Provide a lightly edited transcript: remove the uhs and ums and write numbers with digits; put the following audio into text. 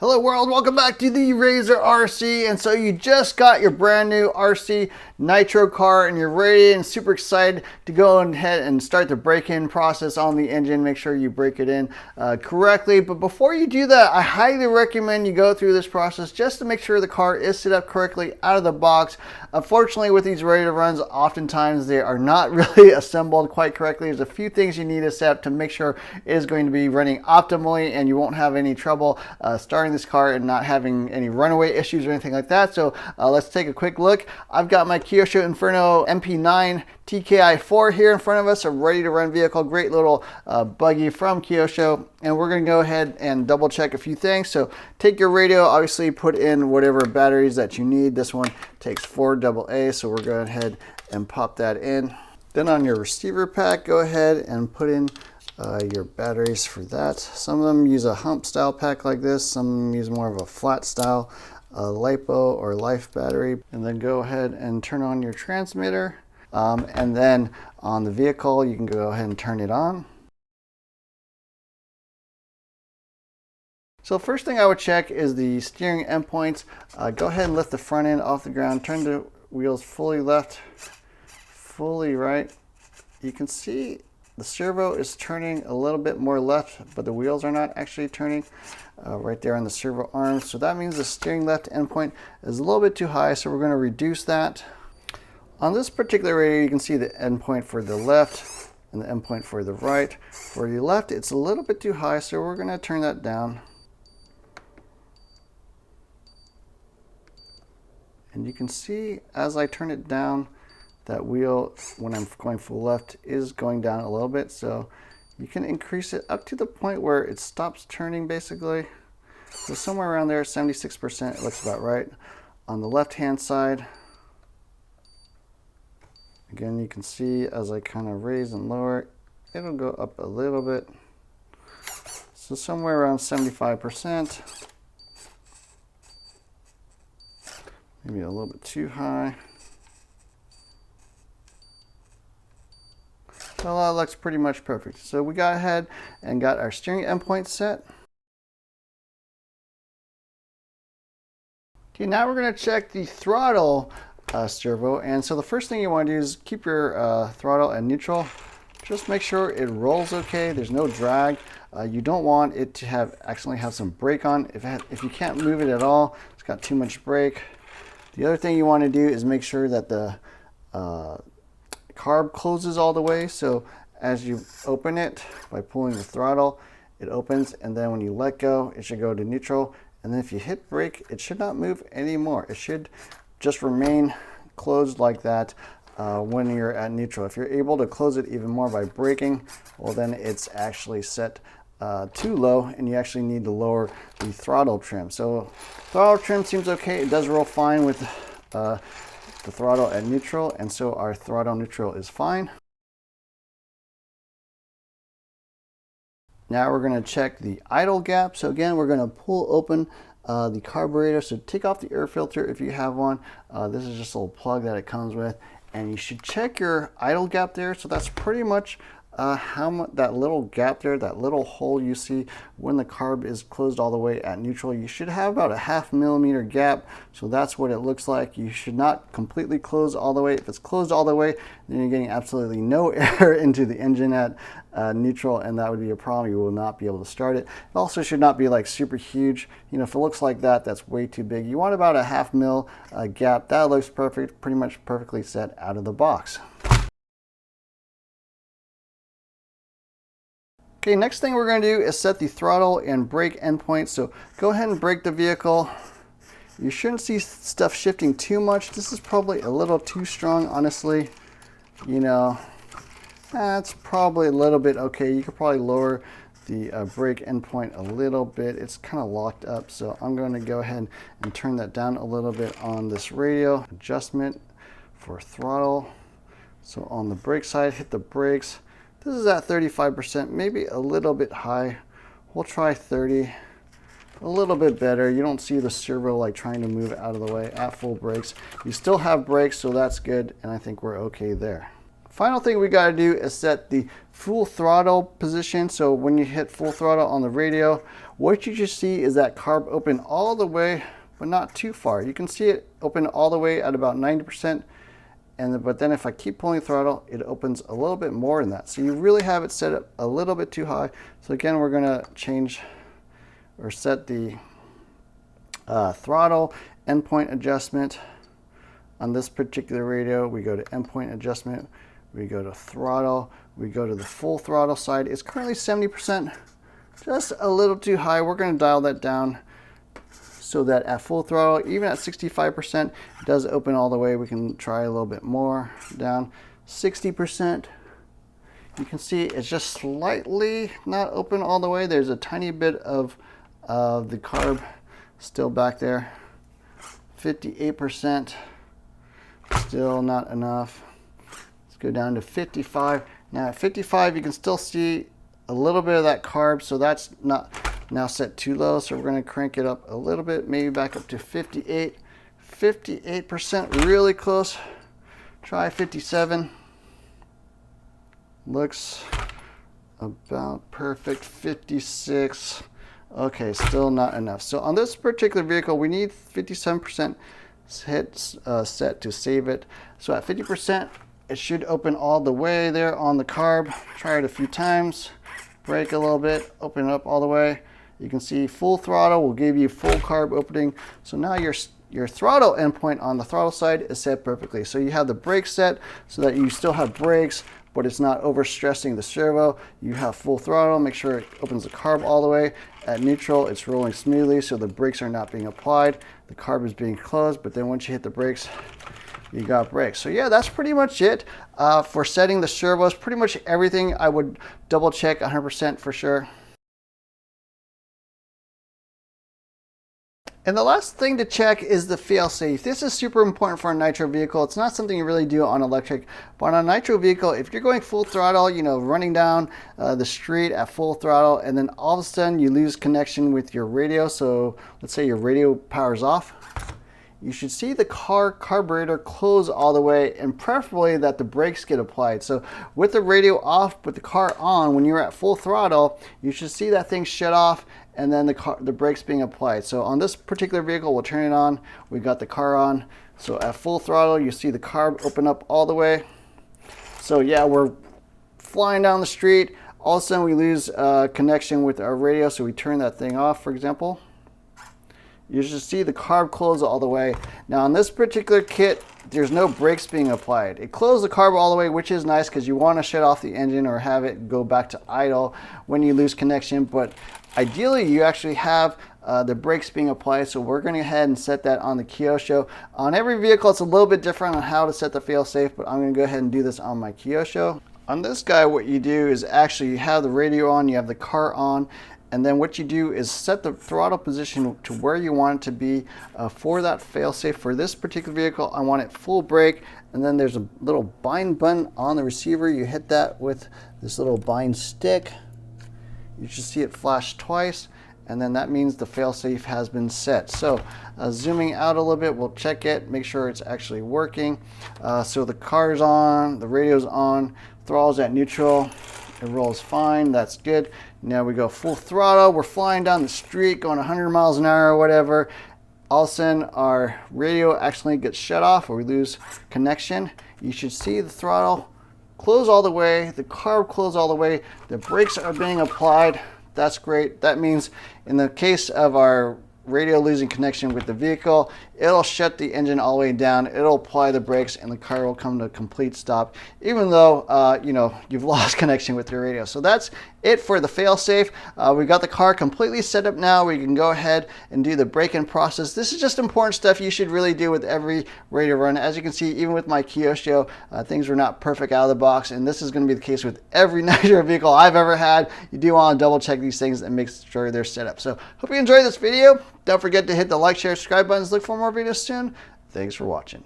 Hello world, welcome back to the Razor RC. And so you just got your brand new RC Nitro car and you're ready and super excited to go ahead and start the break-in process on the engine. Make sure you break it in correctly. But before you do that, I highly recommend you go through this process just to make sure the car is set up correctly out of the box. Unfortunately, with these ready to runs, oftentimes they are not really assembled quite correctly. There's a few things you need to set up to make sure it is going to be running optimally and you won't have any trouble starting this car and not having any runaway issues or anything like that. So let's take a quick look. I've got my Kyosho Inferno MP9 TKI4 here in front of us, a ready to run vehicle, great little buggy from Kyosho. And we're going to go ahead and double check a few things. So take your radio, obviously put in whatever batteries that you need. This one takes 4 AA, so we're going ahead and pop that in. Then on your receiver pack, go ahead and put in your batteries for that. Some of them use a hump style pack like this, some use more of a flat style LiPo or Life battery. And then go ahead and turn on your transmitter. And then on the vehicle, you can go ahead and turn it on. So first thing I would check is the steering endpoints. Go ahead and lift the front end off the ground, turn the wheels fully left, fully right. You can see the servo is turning a little bit more left, but the wheels are not actually turning right there on the servo arm. So that means the steering left endpoint is a little bit too high, so we're going to reduce that. On this particular radio, you can see the endpoint for the left and the endpoint for the right. For the left, it's a little bit too high, so we're going to turn that down. And you can see as I turn it down, that wheel, when I'm going full left, is going down a little bit. So you can increase it up to the point where it stops turning basically. So somewhere around there, 76%, it looks about right. On the left-hand side, again, you can see as I kind of raise and lower, it'll go up a little bit. So somewhere around 75%. Maybe a little bit too high. Well, that looks pretty much perfect. So we got ahead and got our steering endpoint set. Okay, now we're going to check the throttle servo. And so the first thing you want to do is keep your throttle at neutral. Just make sure it rolls okay. There's no drag. You don't want it to accidentally have some brake on. If you can't move it at all, it's got too much brake. The other thing you want to do is make sure that the carb closes all the way. So as you open it by pulling the throttle, it opens, and then when you let go, it should go to neutral. And then if you hit brake, it should not move anymore. It should just remain closed like that when you're at neutral. If you're able to close it even more by braking, well, then it's actually set too low, and you actually need to lower the throttle trim. So throttle trim seems okay. It does roll fine with the throttle at neutral, and so our throttle neutral is fine. Now we're going to check the idle gap. So again, we're going to pull open the carburetor. So take off the air filter if you have one. This is just a little plug that it comes with, and you should check your idle gap there. So that's pretty much how much that little gap there, that little hole you see when the carb is closed all the way at neutral. You should have about a 0.5 millimeter gap. So that's what it looks like. You should not completely close all the way. If it's closed all the way, then you're getting absolutely no air into the engine at neutral, and that would be a problem. You will not be able to start it. It also should not be like super huge. You know, if it looks like that, that's way too big. You want about a 0.5 mil gap. That looks perfect, pretty much perfectly set out of the box. Okay, next thing we're going to do is set the throttle and brake endpoints. So go ahead and brake the vehicle. You shouldn't see stuff shifting too much. This is probably a little too strong, honestly. You know, that's probably a little bit okay. You could probably lower the brake endpoint a little bit. It's kind of locked up, so I'm going to go ahead and turn that down a little bit on this radio. Adjustment for throttle. So on the brake side, hit the brakes. This is at 35%, maybe a little bit high. We'll try 30, a little bit better. You don't see the servo like trying to move out of the way at full brakes. You still have brakes, so that's good, and I think we're okay there. Final thing we got to do is set the full throttle position. So when you hit full throttle on the radio, what you just see is that carb open all the way, but not too far. You can see it open all the way at about 90%. But then if I keep pulling throttle, it opens a little bit more than that. So you really have it set up a little bit too high. So again, we're going to change or set the throttle endpoint adjustment. On this particular radio, we go to endpoint adjustment, we go to throttle, we go to the full throttle side. It's currently 70%, just a little too high. We're going to dial that down so that at full throttle, even at 65%, it does open all the way. We can try a little bit more down. 60%, you can see it's just slightly not open all the way. There's a tiny bit of the carb still back there. 58%, still not enough. Let's go down to 55. Now at 55, you can still see a little bit of that carb, so that's not now set too low, so we're going to crank it up a little bit, maybe back up to 58. 58%, really close. Try 57. Looks about perfect. 56. Okay, still not enough. So on this particular vehicle, we need 57% set to save it. So at 50%, it should open all the way there on the carb. Try it a few times. Brake a little bit, open it up all the way. You can see full throttle will give you full carb opening. So now your throttle endpoint on the throttle side is set perfectly. So you have the brake set so that you still have brakes, but it's not overstressing the servo. You have full throttle, make sure it opens the carb all the way. At neutral, it's rolling smoothly, so the brakes are not being applied. The carb is being closed, but then once you hit the brakes, you got brakes. So yeah, that's pretty much it for setting the servos. Pretty much everything I would double check 100% for sure. And the last thing to check is the fail-safe. This is super important for a nitro vehicle. It's not something you really do on electric, but on a nitro vehicle, if you're going full throttle, you know, running down the street at full throttle, and then all of a sudden you lose connection with your radio. So let's say your radio powers off. You should see the carburetor close all the way, and preferably that the brakes get applied. So with the radio off but the car on, when you're at full throttle, you should see that thing shut off and then the brakes being applied. So on this particular vehicle, we'll turn it on. We got the car on. So at full throttle, you see the carb open up all the way. So yeah, we're flying down the street. All of a sudden we lose connection with our radio, so we turn that thing off, for example. You should see the carb close all the way. Now on this particular kit, there's no brakes being applied. It closed the carb all the way, which is nice because you want to shut off the engine or have it go back to idle when you lose connection. But ideally, you actually have the brakes being applied. So we're going to go ahead and set that on the Kyosho. On every vehicle, it's a little bit different on how to set the fail-safe, but I'm going to go ahead and do this on my Kyosho. On this guy, what you do is actually you have the radio on, you have the car on, and then what you do is set the throttle position to where you want it to be for that fail-safe. For this particular vehicle, I want it full brake, and then there's a little bind button on the receiver. You hit that with this little bind stick. You should see it flash twice, and then that means the fail-safe has been set. So zooming out a little bit, we'll check it, make sure it's actually working. So the car's on, the radio's on, throttle's at neutral. It rolls fine, that's good. Now we go full throttle, we're flying down the street, going 100 miles an hour or whatever. All of a sudden, our radio actually gets shut off or we lose connection. You should see the throttle close all the way, the carb close all the way, the brakes are being applied. That's great. That means in the case of our radio losing connection with the vehicle, it'll shut the engine all the way down, it'll apply the brakes, and the car will come to a complete stop, even though you know, you've lost connection with your radio. So that's it for the fail-safe. We've got the car completely set up now. We can go ahead and do the break-in process. This is just important stuff you should really do with every radio run. As you can see, even with my Kyosho, things were not perfect out of the box, and this is going to be the case with every nitro vehicle I've ever had. You do want to double check these things and make sure they're set up. So hope you enjoyed this video. Don't forget to hit the like, share, subscribe buttons. Look for more videos soon. Thanks for watching.